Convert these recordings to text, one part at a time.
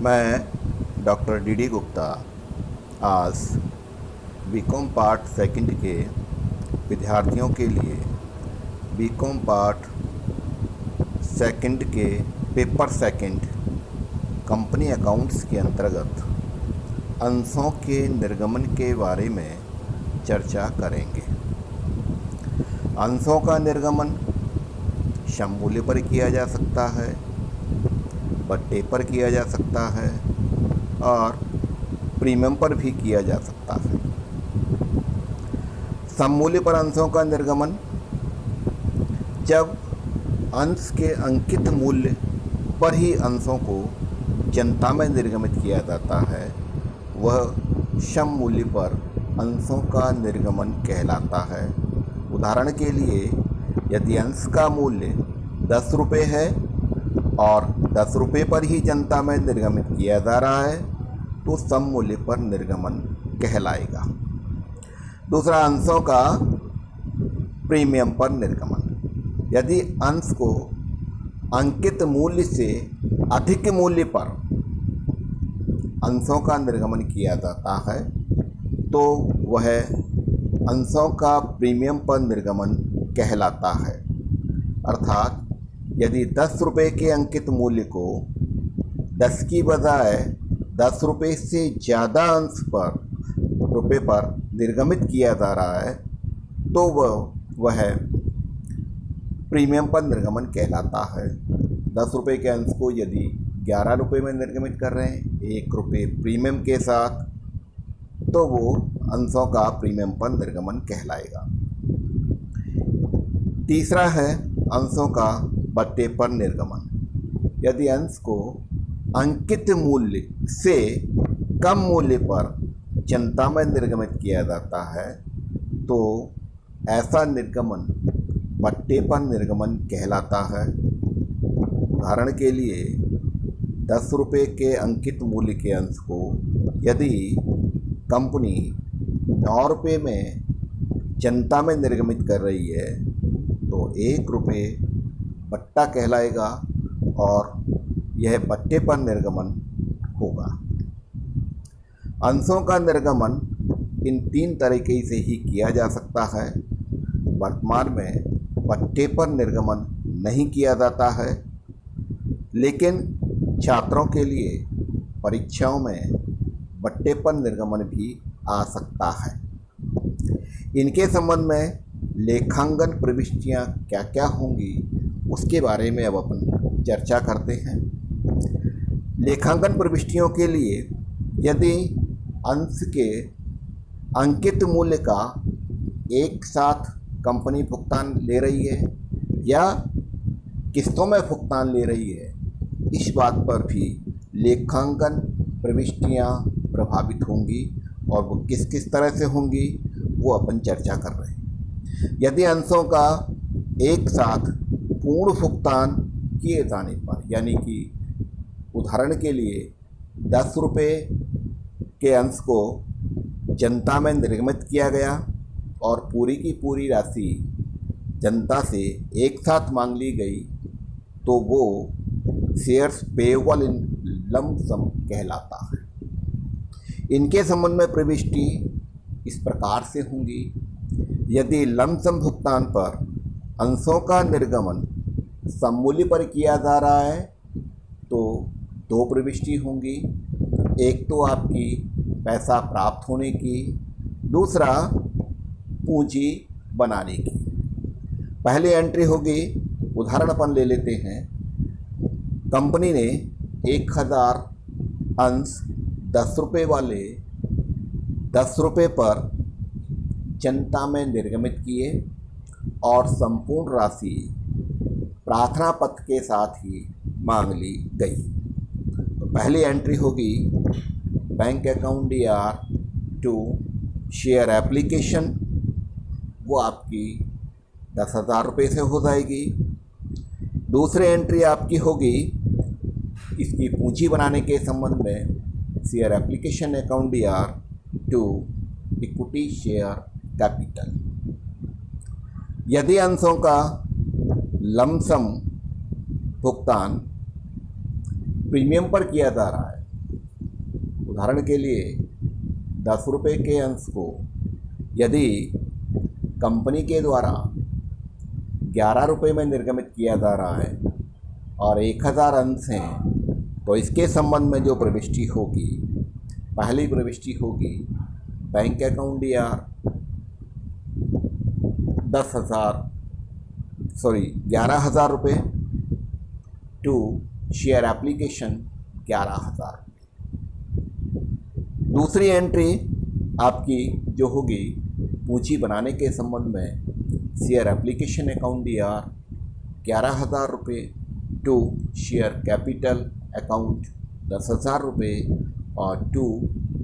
मैं doctor D Gupta आज BCom part second के विद्यार्थियों के लिए बीकॉम पार्ट सेकंड के पेपर सेकंड कंपनी अकाउंट्स के अंतर्गत अंशों के निर्गमन के बारे में चर्चा करेंगे। अंशों का निर्गमन सम मूल्य पर किया जा सकता है, बट्टे पर किया जा सकता है और प्रीमियम पर भी किया जा सकता है। सम मूल्य पर अंशों का निर्गमन जब अंश के अंकित मूल्य पर ही अंशों को जनता में निर्गमित किया जाता है, वह सम मूल्य पर अंशों का निर्गमन कहलाता है। उदाहरण के लिए, यदि अंश का मूल्य 10 रुपये है और 10 रुपये पर ही जनता में निर्गमित किया जा रहा है तो सम मूल्य पर निर्गमन कहलाएगा। दूसरा, अंशों का प्रीमियम पर निर्गमन। यदि अंश को अंकित मूल्य से अधिक मूल्य पर अंशों का निर्गमन किया जाता है तो वह अंशों का प्रीमियम पर निर्गमन कहलाता है। अर्थात यदि 10 रुपये के अंकित मूल्य को 10 की बजाय 10 रुपये से ज़्यादा अंश पर रुपये पर निर्गमित किया जा रहा है तो वह प्रीमियम पर निर्गमन कहलाता है। 10 रुपये के अंश को यदि 11 रुपये में निर्गमित कर रहे हैं 1 रुपये प्रीमियम के साथ, तो वो अंशों का प्रीमियम पर निर्गमन कहलाएगा। तीसरा है अंशों का बट्टे पर निर्गमन। यदि अंश को अंकित मूल्य से कम मूल्य पर जनता में निर्गमित किया जाता है तो ऐसा निर्गमन बट्टे पर निर्गमन कहलाता है। उदाहरण के लिए, 10 रुपये के अंकित मूल्य के अंश को यदि कंपनी 9 रुपये में जनता में निर्गमित कर रही है तो 1 रुपये बट्टा कहलाएगा और यह बट्टे पर निर्गमन होगा। अंशों का निर्गमन इन 3 तरीके से ही किया जा सकता है। वर्तमान में बट्टे पर निर्गमन नहीं किया जाता है, लेकिन छात्रों के लिए परीक्षाओं में बट्टे पर निर्गमन भी आ सकता है। इनके संबंध में लेखांकन प्रविष्टियाँ क्या क्या होंगी उसके बारे में अब अपन चर्चा करते हैं। लेखांकन प्रविष्टियों के लिए यदि अंश के अंकित मूल्य का एक साथ कंपनी भुगतान ले रही है या किस्तों में भुगतान ले रही है, इस बात पर भी लेखांकन प्रविष्टियाँ प्रभावित होंगी और वो किस किस तरह से होंगी वो अपन चर्चा कर रहे हैं। यदि अंशों का एक साथ पूर्ण भुगतान किए जाने पर, यानी कि उदाहरण के लिए 10 रुपये के अंश को जनता में निर्गमित किया गया और पूरी की पूरी राशि जनता से एक साथ मांग ली गई, तो वो शेयर्स पेएबल इन लम सम कहलाता है। इनके संबंध में प्रविष्टि इस प्रकार से होंगी। यदि लमसम भुगतान पर अंशों का निर्गमन सम मूल्य पर किया जा रहा है तो 2 प्रविष्टि होंगी। एक तो आपकी पैसा प्राप्त होने की, दूसरा पूंजी बनाने की। पहली एंट्री होगी, उदाहरण अपन ले लेते हैं, कंपनी ने 1000 अंश 10 रुपये वाले 10 रुपये पर जनता में निर्गमित किए और संपूर्ण राशि प्रार्थना पत्र के साथ ही मांग ली गई। तो पहली एंट्री होगी bank account DR to share application, वो आपकी 10,000 रुपये से हो जाएगी। दूसरी एंट्री आपकी होगी इसकी पूंजी बनाने के संबंध में share application account DR to equity share capital. यदि अंशों का लमसम भुगतान प्रीमियम पर किया जा रहा है उदाहरण के लिए 10 रुपये के अंश को यदि कंपनी के द्वारा 11 रुपये में निर्गमित किया जा रहा है और 1000 अंश हैं, तो इसके संबंध में जो प्रविष्टि होगी, पहली प्रविष्टि होगी बैंक अकाउंट DR 11,000 रुपये टू शेयर एप्लीकेशन 11,000 रुपये। दूसरी एंट्री आपकी जो होगी पूंजी बनाने के संबंध में शेयर एप्लीकेशन अकाउंट DR 11,000 रुपये टू शेयर कैपिटल अकाउंट 10,000 रुपये और टू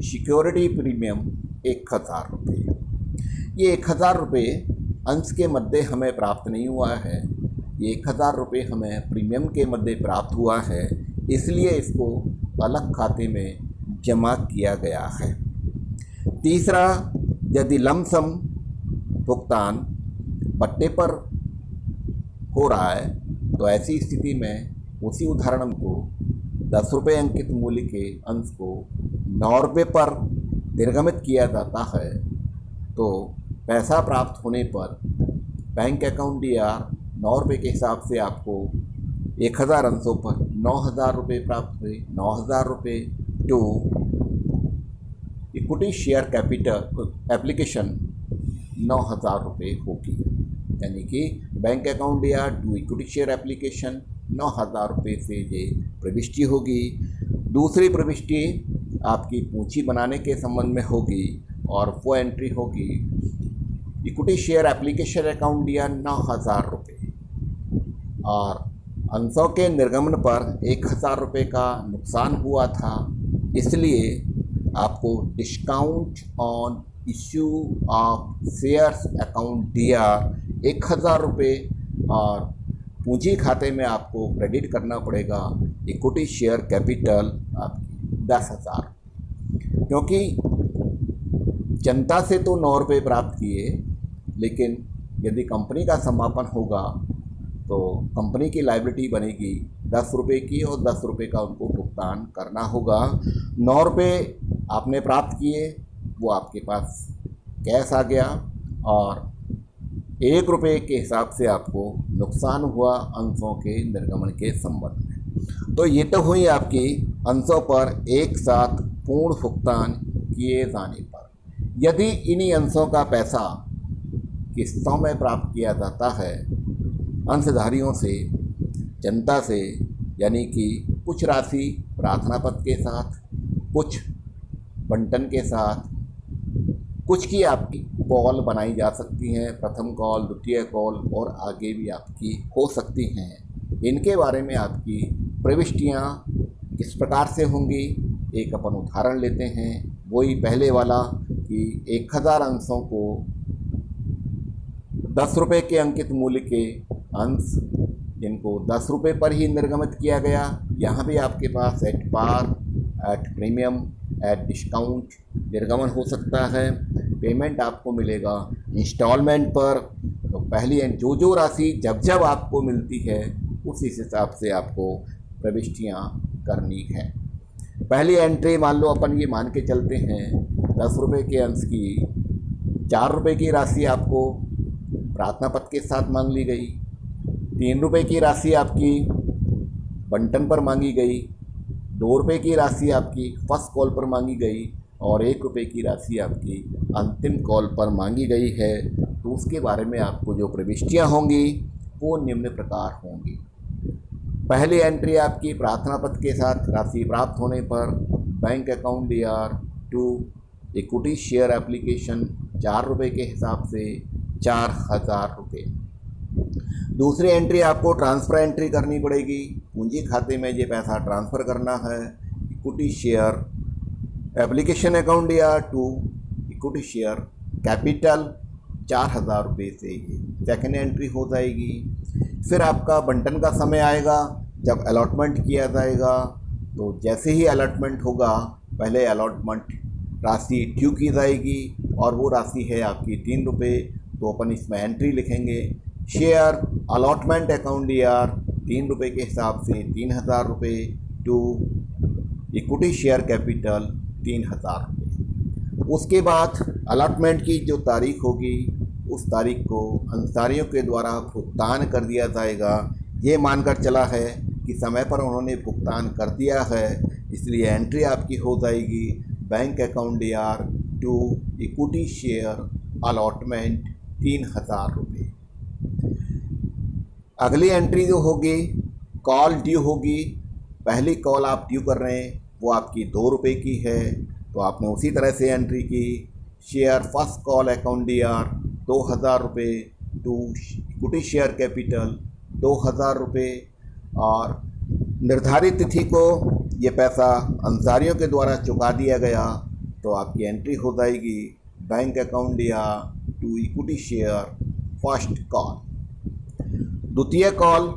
सिक्योरिटी प्रीमियम 1,000 रुपये। ये 1,000 रुपये अंश के मध्य हमें प्राप्त नहीं हुआ है, ये 1,000 रुपये हमें प्रीमियम के मध्य प्राप्त हुआ है, इसलिए इसको अलग खाते में जमा किया गया है। तीसरा, यदि लमसम भुगतान पट्टे पर हो रहा है तो ऐसी स्थिति में उसी उदाहरण को 10 रुपये अंकित मूल्य के अंश को 9 रुपये पर निर्गमित किया जाता है, तो पैसा प्राप्त होने पर बैंक अकाउंट DR 9 रुपये के हिसाब से आपको 1,000 अंशों पर 9,000 रुपये प्राप्त हुए। 9,000 रुपये to equity share capital application 9,000 रुपये होगी, यानी कि bank account DR to equity share application 9,000 रुपये से ये प्रविष्टि होगी। दूसरी प्रविष्टि आपकी पूंजी बनाने के संबंध में होगी और वो एंट्री होगी equity share application account DR 9,000 रुपये और अंशों के निर्गमन पर 1,000 रुपये का नुकसान हुआ था, इसलिए आपको discount on issue of shares account DR 1,000 रुपये और पूंजी खाते में आपको क्रेडिट करना पड़ेगा इक्विटी शेयर कैपिटल आपकी 10,000, क्योंकि जनता से तो 9 रुपये प्राप्त किए, लेकिन यदि कंपनी का समापन होगा तो कंपनी की लायबिलिटी बनेगी 10 रुपये की और 10 रुपये का उनको भुगतान करना होगा। 9 रुपये आपने प्राप्त किए, वो आपके पास कैश आ गया और 1 रुपये के हिसाब से आपको नुकसान हुआ अंशों के निर्गमन के संबंध में। तो ये तो हुई आपकी अंशों पर एक साथ पूर्ण भुगतान किए जाने पर। यदि इन्हीं अंशों का पैसा किस्तों में प्राप्त किया जाता है अंशधारियों से, जनता से, यानी कि कुछ राशि प्रार्थना पत्र के साथ, कुछ बंटन के साथ, कुछ की आपकी कॉल बनाई जा सकती हैं, प्रथम कॉल, द्वितीय कॉल और आगे भी आपकी हो सकती हैं। इनके बारे में आपकी प्रविष्टियाँ किस प्रकार से होंगी, एक अपन उदाहरण लेते हैं। वही पहले वाला कि 1,000 अंशों को 10 रुपये के अंकित मूल्य के अंश जिनको 10 रुपये पर ही निर्गमित किया गया, यहाँ भी आपके पास at par, at premium, at discount निर्गमन हो सकता है। पेमेंट आपको मिलेगा इंस्टॉलमेंट पर। तो पहली जो राशि जब आपको मिलती है उस हिसाब से आपको प्रविष्टियाँ करनी है। पहली एंट्री मान लो अपन ये मान के चलते हैं 10 रुपये के अंश की 4 रुपये की राशि आपको प्रार्थना पत्र के साथ मांग ली गई, 3 रुपये की राशि आपकी बंटन पर मांगी गई, 2 रुपये की राशि आपकी फर्स्ट कॉल पर मांगी गई और 1 रुपये की राशि आपकी अंतिम कॉल पर मांगी गई है। तो उसके बारे में आपको जो प्रविष्टियाँ होंगी वो निम्न प्रकार होंगी। पहली एंट्री आपकी प्रार्थना पत्र के साथ राशि प्राप्त होने पर bank account DR to equity share application 4 रुपये के हिसाब से 4,000 रुपये। दूसरी एंट्री आपको ट्रांसफ़र एंट्री करनी पड़ेगी, पूंजी खाते में ये पैसा ट्रांसफ़र करना है equity share application account DR to equity share capital 4,000 रुपये से ये सेकेंड एंट्री हो जाएगी। फिर आपका बंटन का समय आएगा जब अलॉटमेंट किया जाएगा। तो जैसे ही अलॉटमेंट होगा पहले अलॉटमेंट राशि ड्यू की जाएगी और वो राशि है आपकी 3 रुपये। तो अपन इसमें एंट्री लिखेंगे शेयर अलॉटमेंट अकाउंट DR 3 रुपये के हिसाब से 3,000 रुपये टू इक्विटी शेयर कैपिटल 3,000 रुपये। उसके बाद अलॉटमेंट की जो तारीख होगी उस तारीख को अंसारियों के द्वारा भुगतान कर दिया जाएगा। ये मानकर चला है कि समय पर उन्होंने भुगतान कर दिया है, इसलिए एंट्री आपकी हो जाएगी bank account DR to equity share allotment 3,000 रुपये। अगली एंट्री जो होगी कॉल ड्यू होगी। पहली कॉल आप ड्यू कर रहे हैं वो आपकी 2 रुपये की है, तो आपने उसी तरह से एंट्री की share first call account DR 2,000 रुपये टू इक्विटी शेयर कैपिटल 2,000 रुपये, और निर्धारित तिथि को ये पैसा अंसारियों के द्वारा चुका दिया गया, तो आपकी एंट्री हो जाएगी bank account DR to equity share first call. द्वितीय कॉल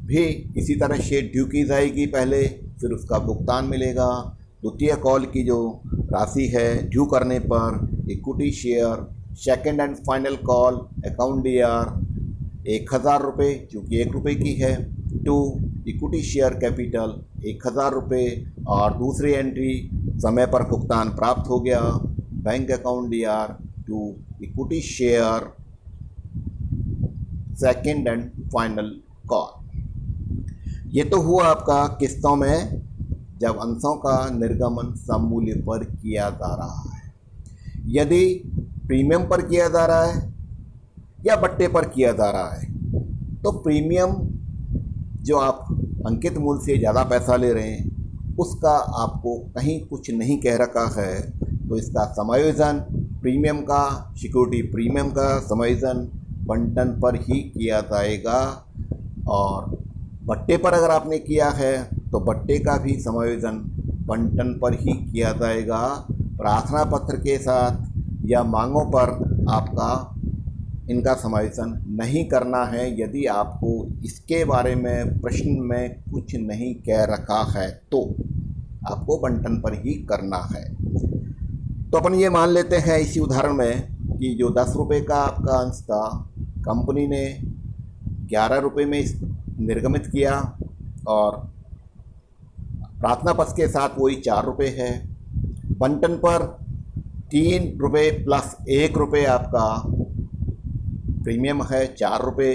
भी इसी तरह से ड्यू की जाएगी पहले, फिर उसका भुगतान मिलेगा। द्वितीय कॉल की जो राशि है ड्यू करने पर equity share second and final call account DR 1,000 रुपये, चूँकि 1 रुपये की है, टू इक्विटी शेयर कैपिटल 1,000 रुपये, और दूसरी एंट्री समय पर भुगतान प्राप्त हो गया bank account DR to equity share second and final call. ये तो हुआ आपका किस्तों में जब अंशों का निर्गमन सममूल्य पर किया जा रहा है। यदि प्रीमियम पर किया जा रहा है या बट्टे पर किया जा रहा है, तो प्रीमियम जो आप अंकित मूल्य से ज़्यादा पैसा ले रहे हैं उसका आपको कहीं कुछ नहीं कह रखा है, तो इसका समायोजन प्रीमियम का, सिक्योरिटी प्रीमियम का समायोजन बंटन पर ही किया जाएगा। और बट्टे पर अगर आपने किया है तो बट्टे का भी समायोजन बंटन पर ही किया जाएगा। प्रार्थना पत्र के साथ या मांगों पर आपका इनका समायोजन नहीं करना है। यदि आपको इसके बारे में प्रश्न में कुछ नहीं कह रखा है तो आपको बंटन पर ही करना है। तो अपन ये मान लेते हैं इसी उदाहरण में कि जो 10 रुपये का आपका अंश था, कंपनी ने 11 रुपये में निर्गमित किया, और प्रार्थना पत्र के साथ वही 4 रुपये है। बंटन पर 3 रुपये प्लस 1 रुपये आपका प्रीमियम है, 4 रुपये,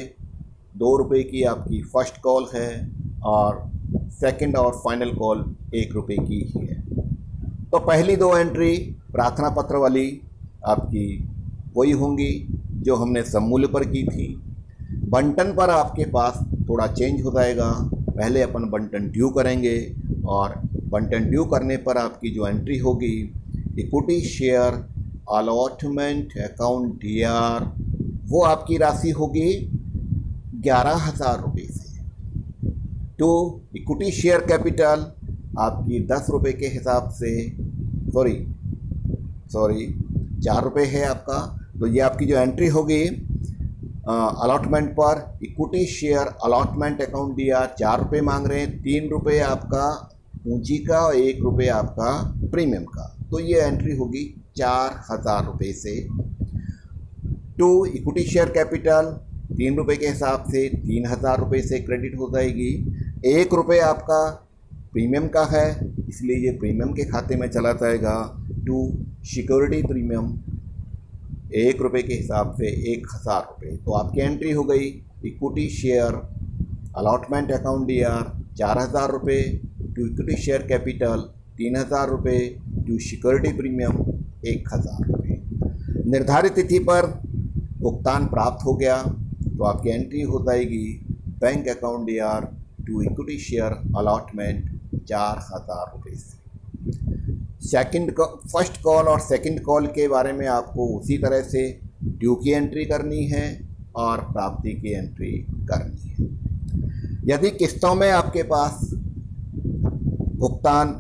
2 रुपये की आपकी फर्स्ट कॉल है, और सेकंड और फाइनल कॉल 1 रुपये की ही है। तो पहली 2 एंट्री प्रार्थना पत्र वाली आपकी वही होंगी जो हमने सममूल्य पर की थी। बंटन पर आपके पास थोड़ा चेंज हो जाएगा। पहले अपन बंटन ड्यू करेंगे, और बंटन ड्यू करने पर आपकी जो एंट्री होगी equity share allotment account DR, वो आपकी राशि होगी 11,000 रुपये से, टू इक्विटी शेयर कैपिटल आपकी 10 रुपये के हिसाब से, सॉरी 4 रुपये है आपका। तो ये आपकी जो एंट्री होगी अलॉटमेंट पर equity share allotment account DR 4 रुपये मांग रहे हैं, 3 रुपये आपका पूंजी का और 1 रुपये आपका प्रीमियम का, तो ये एंट्री होगी 4,000 रुपये से। टू इक्विटी शेयर कैपिटल 3 रुपये के हिसाब से 3,000 रुपये से क्रेडिट हो जाएगी। 1 रुपये आपका प्रीमियम का है, इसलिए ये प्रीमियम के खाते में चला जाएगा। टू सिक्योरिटी प्रीमियम 1 रुपये के हिसाब से 1,000 रुपये, तो आपकी एंट्री हो गई equity share allotment account DR 4,000 रुपये, टू इक्विटी शेयर कैपिटल 3,000 रुपये, टू सिक्योरिटी प्रीमियम 1,000 रुपये। निर्धारित तिथि पर भुगतान प्राप्त हो गया, तो आपकी एंट्री हो जाएगी bank account DR to equity share allotment 4,000 रुपये से। फर्स्ट कॉल और सेकंड कॉल के बारे में आपको उसी तरह से ड्यू की एंट्री करनी है और प्राप्ति की एंट्री करनी है। यदि किस्तों में आपके पास भुगतान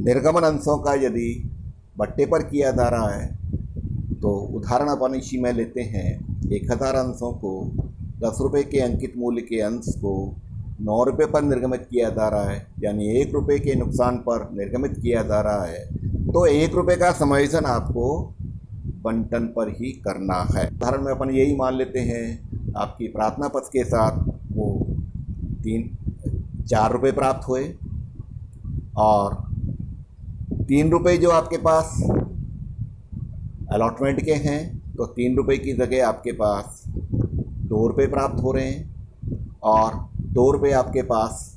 निर्गमन अंशों का यदि बट्टे पर किया जा रहा है, तो उदाहरण अपन इसी में लेते हैं। 1,000 अंशों को 10 रुपये के अंकित मूल्य के अंश को 9 रुपये पर निर्गमित किया जा रहा है, यानी 1 रुपये के नुकसान पर निर्गमित किया जा रहा है, तो 1 रुपये का समायोजन आपको बंटन पर ही करना है। उदाहरण में अपन यही मान लेते हैं, आपकी प्रार्थना पत्र के साथ वो 4 रुपये प्राप्त हुए और ₹3 जो आपके पास अलॉटमेंट के हैं, तो ₹3 की जगह आपके पास ₹2 प्राप्त हो रहे हैं, और ₹2 आपके पास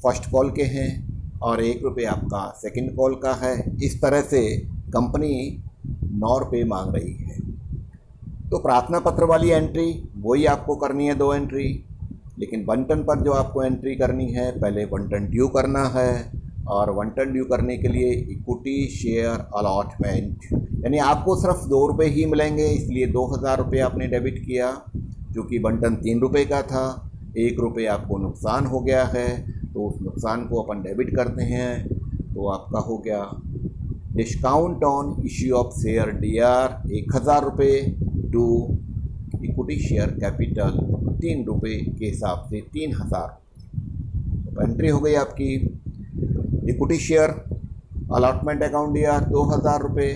फर्स्ट कॉल के हैं और ₹1 आपका सेकंड कॉल का है। इस तरह से कंपनी ₹9 मांग रही है। तो प्रार्थना पत्र वाली एंट्री वही आपको करनी है, 2 एंट्री, लेकिन बंटन पर जो आपको एंट्री करनी है, पहले बंटन ड्यू करना है, और बंटन ड्यू करने के लिए इक्विटी शेयर अलॉटमेंट, यानी आपको सिर्फ ₹2 ही मिलेंगे, इसलिए ₹2000 आपने डेबिट किया, क्योंकि बंटन ₹3 का था, ₹1 आपको नुकसान हो गया है, तो उस नुकसान को अपन डेबिट करते हैं। तो आपका हो गया discount on issue of share DR ₹1000 to equity share capital ₹3 के हिसाब से 3000। तो एंट्री हो गई आपकी equity share allotment account DR ₹2000,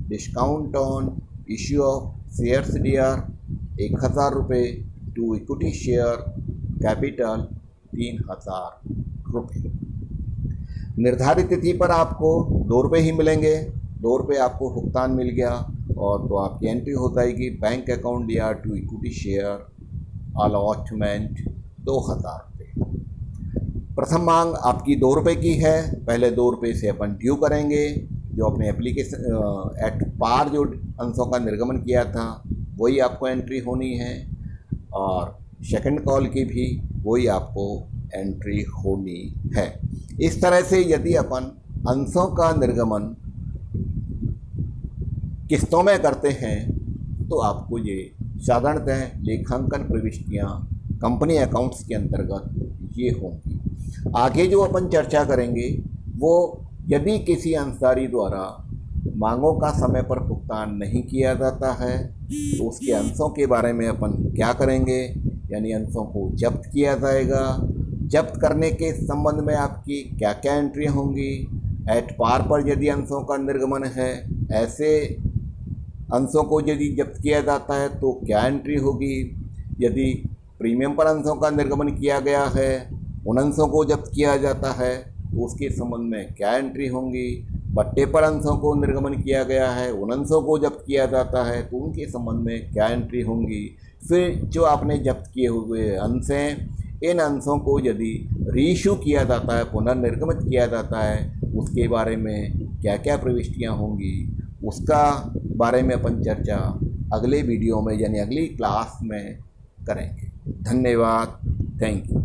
discount on issue of shares DR ₹1000 to equity share capital ₹3000। निर्धारित तिथि पर आपको ₹2 ही मिलेंगे, ₹2 आपको भुगतान मिल गया, और तो आपकी एंट्री हो जाएगी bank account DR to equity share allotment ₹2000। प्रथम मांग आपकी ₹2 की है, पहले ₹2 से अपन ड्यू करेंगे, जो अपने एप्लीकेशन एट पार जो अंशों का निर्गमन किया था वही आपको एंट्री होनी है, और सेकंड कॉल की भी वही आपको एंट्री होनी है। इस तरह से यदि अपन अंशों का निर्गमन किस्तों में करते हैं, तो आपको ये साधारणतः लेखांकन प्रविष्टियाँ कंपनी अकाउंट्स के अंतर्गत ये होंगी। आगे जो अपन चर्चा करेंगे वो यदि किसी अंशधारी द्वारा मांगों का समय पर भुगतान नहीं किया जाता है, तो उसके अंशों के बारे में अपन क्या करेंगे, यानी अंशों को जब्त किया जाएगा। जब्त करने के संबंध में आपकी क्या क्या एंट्री होंगी, एट पार पर यदि अंशों का निर्गमन है, ऐसे अंशों को यदि जब्त किया जाता है तो क्या एंट्री होगी, यदि प्रीमियम पर अंशों का निर्गमन किया गया है, उन अंशों को जब्त किया जाता है तो उसके संबंध में क्या एंट्री होंगी, बट्टे पर अंशों को निर्गमन किया गया है, उन अंशों को जब्त किया जाता है तो उनके संबंध में क्या एंट्री होंगी। फिर जो आपने जब्त किए हुए अंश हैं, इन अंशों को यदि रीइश्यू किया जाता है, पुनर्निर्गमित किया जाता है, उसके बारे में क्या क्या प्रविष्टियाँ होंगी, उसका बारे में अपन चर्चा अगले वीडियो में यानी अगली क्लास में करेंगे। धन्यवाद, थैंक यू।